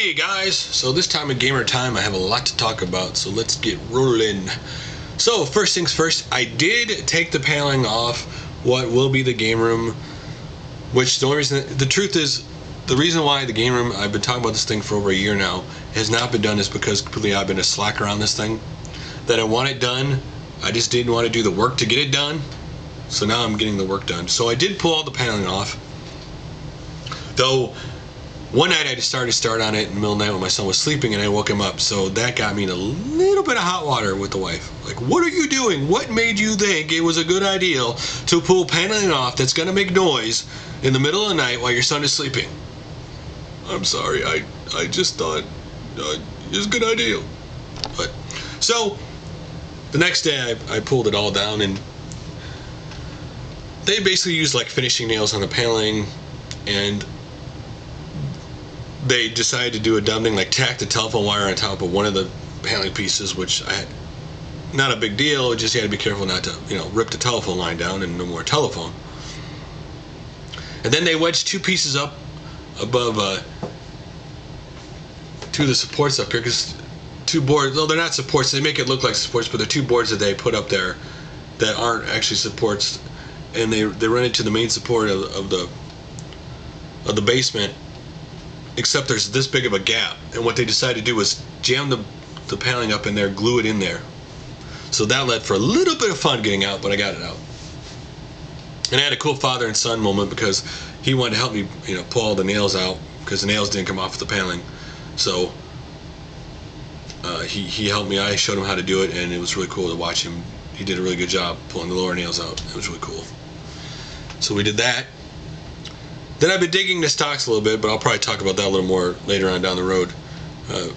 Hey guys, so this time in Gamer Time I have a lot to talk about, so let's get rolling. So first things first, I did take the paneling off what will be the game room, which the only reason, the truth is, the reason why the game room, I've been talking about this thing for over a year now, has not been done is because completely I've been a slacker on this thing. That I want it done, I just didn't want to do the work to get it done, so now I'm getting the work done. So I did pull all the paneling off, though. One night I just started on it in the middle of the night when my son was sleeping and I woke him up, so that got me in a little bit of hot water with the wife. Like, what are you doing? What made you think it was a good idea to pull paneling off that's going to make noise in the middle of the night while your son is sleeping? I'm sorry, I just thought it was a good idea. But so the next day I pulled it all down, and they basically used like finishing nails on the paneling, and they decided to do a dumb thing, like tack the telephone wire on top of one of the paneling pieces, which not a big deal, just you had to be careful not to, rip the telephone line down and no more telephone. And then they wedged two pieces up above two of the supports up here, because two boards, no, they're not supports, they make it look like supports, but they're two boards that they put up there that aren't actually supports, and they run into the main support of the basement. Except there's this big of a gap, and what they decided to do was jam the paneling up in there, glue it in there. So that led for a little bit of fun getting out, but I got it out. And I had a cool father and son moment because he wanted to help me, pull all the nails out because the nails didn't come off the paneling. So he helped me. I showed him how to do it, and it was really cool to watch him. He did a really good job pulling the lower nails out. It was really cool. So we did that. Then I've been digging the stocks a little bit, but I'll probably talk about that a little more later on down the road. Of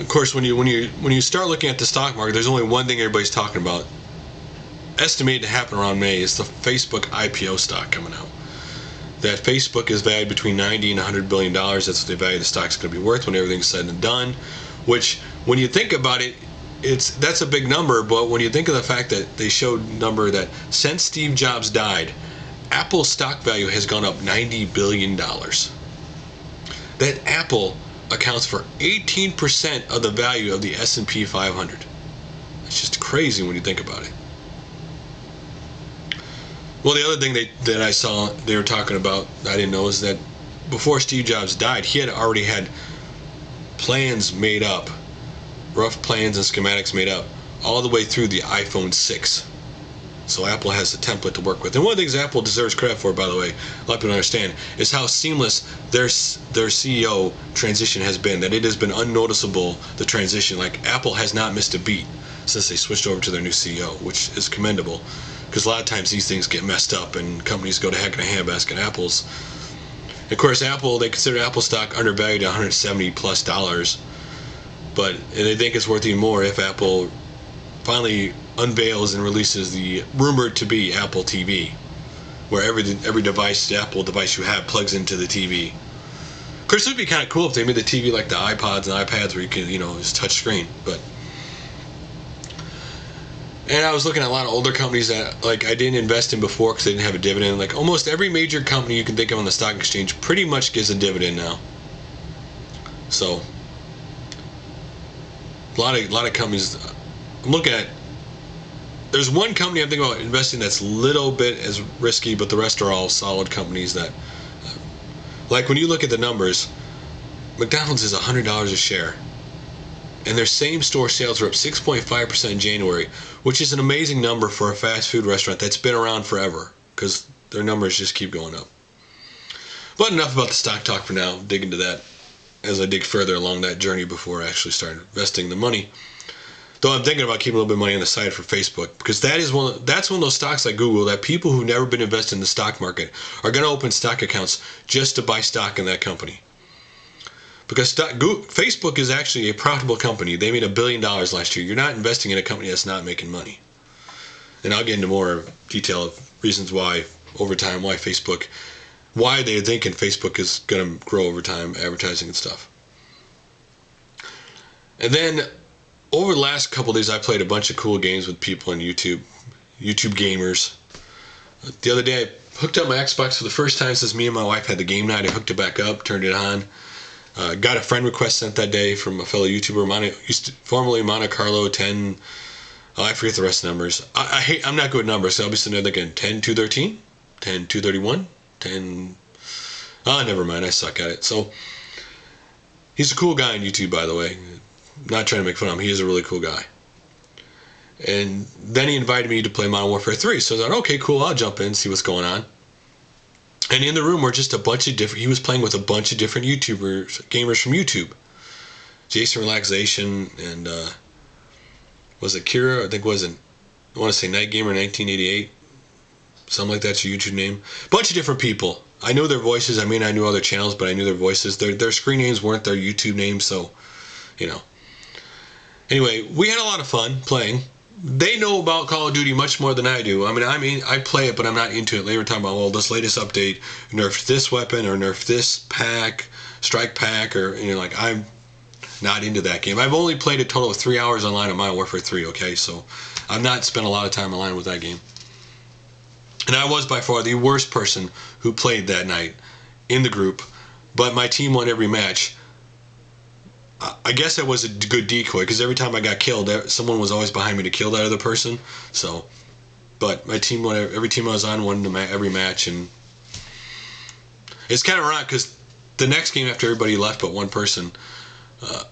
course, when you start looking at the stock market, there's only one thing everybody's talking about. Estimated to happen around May is the Facebook IPO stock coming out. That Facebook is valued between $90 and $100 billion. That's what they value the stock's going to be worth when everything's said and done. Which, when you think about it, that's a big number. But when you think of the fact that they showed a number that since Steve Jobs died, Apple's stock value has gone up $90 billion. That Apple accounts for 18% of the value of the S&P 500. It's just crazy when you think about it. Well, the other thing that I saw they were talking about, I didn't know, is that before Steve Jobs died, he had already had plans made up, rough plans and schematics made up, all the way through the iPhone 6. So Apple has a template to work with. And one of the things Apple deserves credit for, by the way, a lot of people don't understand, is how seamless their CEO transition has been. That it has been unnoticeable, the transition. Like, Apple has not missed a beat since they switched over to their new CEO, which is commendable. Because a lot of times these things get messed up and companies go to heck in a handbasket. Apple's, of course, Apple, they consider Apple stock undervalued at $170+. But they think it's worth even more if Apple finally unveils and releases the rumored to be Apple TV, where every device, Apple device you have, plugs into the TV. Of course, it would be kind of cool if they made the TV like the iPods and iPads, where you can, just touch screen. And I was looking at a lot of older companies that I didn't invest in before because they didn't have a dividend. Like almost every major company you can think of on the stock exchange pretty much gives a dividend now. So a lot of companies. I'm looking at. There's one company I'm thinking about investing that's a little bit as risky, but the rest are all solid companies that, like when you look at the numbers, McDonald's is $100 a share, and their same store sales are up 6.5% in January, which is an amazing number for a fast food restaurant that's been around forever, because their numbers just keep going up. But enough about the stock talk for now. Dig into that as I dig further along that journey before I actually start investing the money. Though I'm thinking about keeping a little bit of money on the side for Facebook, because that's one of those stocks like Google that people who've never been invested in the stock market are going to open stock accounts just to buy stock in that company. Because Facebook is actually a profitable company. They made $1 billion last year. You're not investing in a company that's not making money. And I'll get into more detail of reasons why over time, why they're thinking Facebook is going to grow over time, advertising and stuff. And then over the last couple of days, I played a bunch of cool games with people on YouTube gamers. The other day, I hooked up my Xbox for the first time since me and my wife had the game night. I hooked it back up, turned it on, Got a friend request sent that day from a fellow YouTuber, formerly Monte Carlo 10. Oh, I forget the rest of the numbers. I'm not good at numbers, so I'll be sitting there thinking 10-213, 10-231, 10. Oh, never mind. I suck at it. So he's a cool guy on YouTube, by the way. Not trying to make fun of him. He is a really cool guy. And then he invited me to play Modern Warfare 3. So I thought, okay, cool. I'll jump in, see what's going on. And in the room were just a bunch of different. He was playing with a bunch of different YouTubers, gamers from YouTube. Jason Relaxation and was it Kira? I think wasn't. I want to say Night Gamer 1988, something like that's your YouTube name. Bunch of different people. I knew their voices. I mean, I knew other channels, but I knew their voices. Their screen names weren't their YouTube names, so you know. Anyway, we had a lot of fun playing. They know about Call of Duty much more than I do. I mean, I play it, but I'm not into it. They were talking about, well, this latest update nerfed this weapon or nerfed this pack, strike pack, or like I'm not into that game. I've only played a total of 3 hours online on Modern Warfare 3. Okay, so I've not spent a lot of time online with that game. And I was by far the worst person who played that night in the group, but my team won every match. I guess it was a good decoy because every time I got killed, someone was always behind me to kill that other person. So, but my team won. Every team I was on won every match, and it's kind of ironic because the next game after everybody left but one person,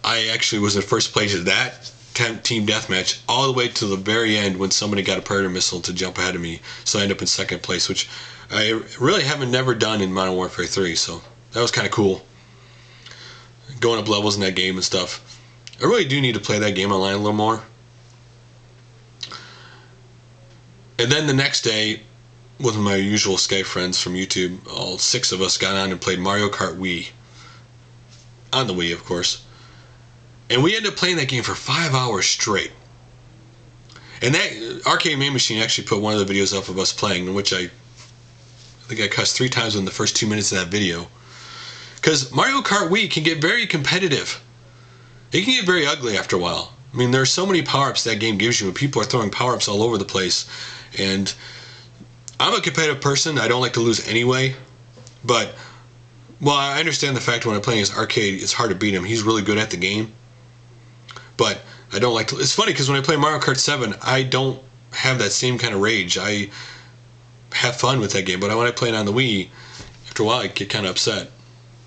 I actually was in first place of that team deathmatch all the way to the very end when somebody got a predator missile to jump ahead of me. So I ended up in second place, which I really haven't never done in Modern Warfare 3. So that was kind of cool. Going up levels in that game and stuff. I really do need to play that game online a little more. And then the next day, with my usual Skype friends from YouTube, all 6 of us got on and played Mario Kart Wii. On the Wii, of course. And we ended up playing that game for 5 hours straight. And that Arcade Main Machine actually put one of the videos up of us playing, in which I think I cussed 3 times in the first 2 minutes of that video. Because Mario Kart Wii can get very competitive. It can get very ugly after a while. I mean, there are so many power-ups that game gives you, and people are throwing power-ups all over the place. And I'm a competitive person. I don't like to lose anyway. But, well, I understand the fact when I'm playing his arcade, it's hard to beat him. He's really good at the game. But I don't like to... It's funny, because when I play Mario Kart 7, I don't have that same kind of rage. I have fun with that game. But when I play it on the Wii, after a while, I get kind of upset.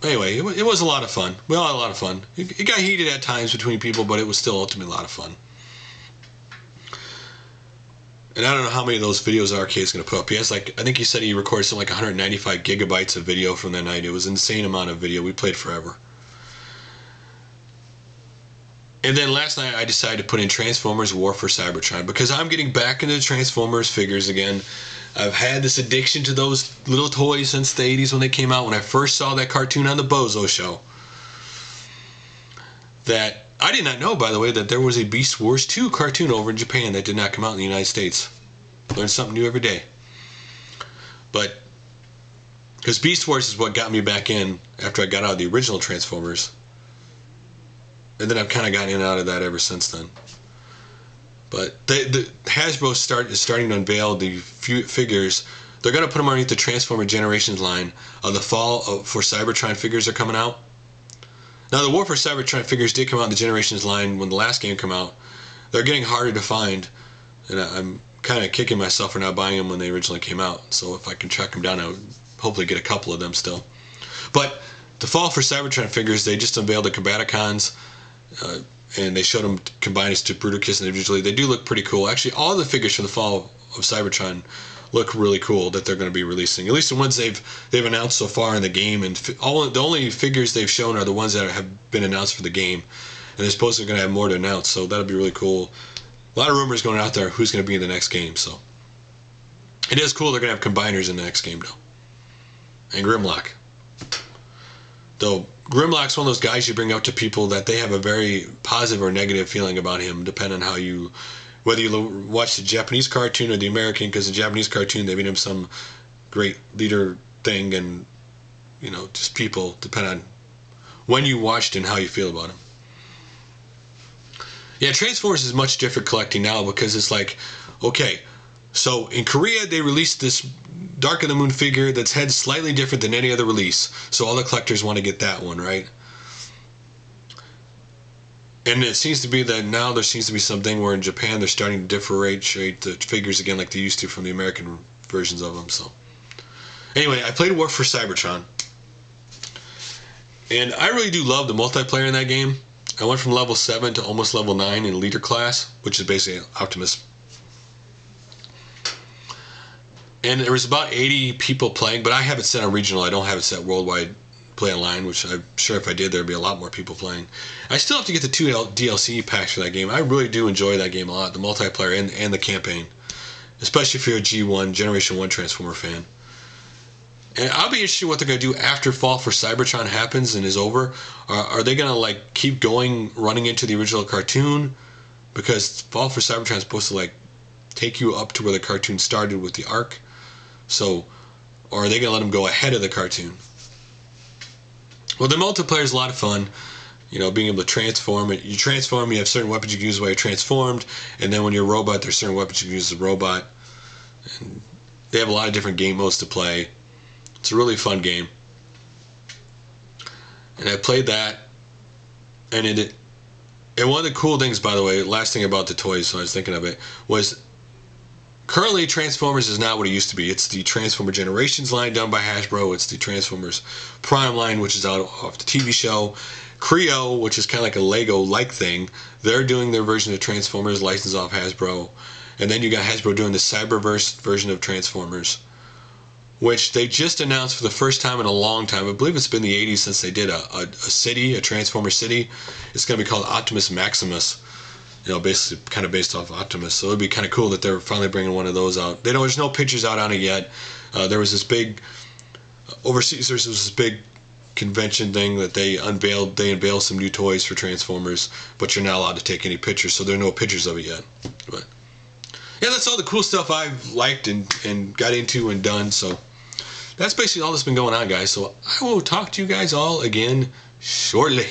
Anyway, it was a lot of fun. We all had a lot of fun. It got heated at times between people, but it was still ultimately a lot of fun. And I don't know how many of those videos Arcade's going to put up. He has I think he said he recorded something like 195 gigabytes of video from that night. It was an insane amount of video. We played forever. And then last night I decided to put in Transformers War for Cybertron because I'm getting back into Transformers figures again. I've had this addiction to those little toys since the 80s when they came out, when I first saw that cartoon on the Bozo Show. That I did not know, by the way, that there was a Beast Wars 2 cartoon over in Japan that did not come out in the United States. Learn something new every day. But, because Beast Wars is what got me back in after I got out of the original Transformers. And then I've kind of gotten in and out of that ever since then. But the Hasbro is starting to unveil the figures. They're going to put them underneath the Transformer Generations line. The fall for Cybertron figures are coming out. Now, the War for Cybertron figures did come out in the Generations line when the last game came out. They're getting harder to find. And I'm kind of kicking myself for not buying them when they originally came out. So if I can track them down, I would hopefully get a couple of them still. But the fall for Cybertron figures, they just unveiled the Combaticons. And they showed them combined as to Bruticus individually. They do look pretty cool. Actually, all the figures for the fall of Cybertron look really cool that they're going to be releasing. At least the ones they've announced so far in the game. And the only figures they've shown are the ones that have been announced for the game. And they're supposed to going to have more to announce. So that'll be really cool. A lot of rumors going out there who's going to be in the next game. So it is cool they're going to have combiners in the next game, though. And Grimlock. Though Grimlock's one of those guys you bring up to people that they have a very positive or negative feeling about him, depending on whether you watch the Japanese cartoon or the American, because the Japanese cartoon, they made him some great leader thing, and, just people, depend on when you watched and how you feel about him. Yeah, Transformers is much different collecting now, because it's like, okay, so in Korea, they released this Dark of the Moon figure that's head slightly different than any other release. So all the collectors want to get that one, right? And it seems to be that now there seems to be something where in Japan they're starting to differentiate the figures again like they used to from the American versions of them. So anyway, I played War for Cybertron, and I really do love the multiplayer in that game. I went from level 7 to almost level 9 in leader class, which is basically Optimus. And there was about 80 people playing, but I have it set on regional. I don't have it set worldwide play online, which I'm sure if I did, there'd be a lot more people playing. I still have to get the 2 DLC packs for that game. I really do enjoy that game a lot, the multiplayer and the campaign, especially if you're a G1, Generation 1 Transformer fan. And I'll be interested in what they're going to do after Fall for Cybertron happens and is over. Are they going to like keep going, running into the original cartoon? Because Fall for Cybertron is supposed to like take you up to where the cartoon started with the arc. So, or are they going to let them go ahead of the cartoon? Well, the multiplayer is a lot of fun. You know, being able to transform. You transform, you have certain weapons you can use while you're transformed, and then when you're a robot, there's certain weapons you can use as a robot. And they have a lot of different game modes to play. It's a really fun game. And I played that, and and one of the cool things, by the way, last thing about the toys, so I was thinking of it, was currently Transformers is not what it used to be. It's the Transformer Generations line done by Hasbro. It's the Transformers Prime line, which is out off the TV show. Creo, which is kind of like a Lego-like thing, they're doing their version of Transformers licensed off Hasbro. And then you got Hasbro doing the Cyberverse version of Transformers, which they just announced for the first time in a long time. I believe it's been the 80s since they did a city, a Transformer city. It's going to be called Optimus Maximus. You know, basically kind of based off Optimus. So it'd be kind of cool that they're finally bringing one of those out. There's no pictures out on it yet. There was this big overseas. There was this big convention thing that they unveiled. They unveiled some new toys for Transformers, but you're not allowed to take any pictures, so there are no pictures of it yet. But yeah, that's all the cool stuff I've liked and got into and done. So that's basically all that's been going on, guys. So I will talk to you guys all again shortly.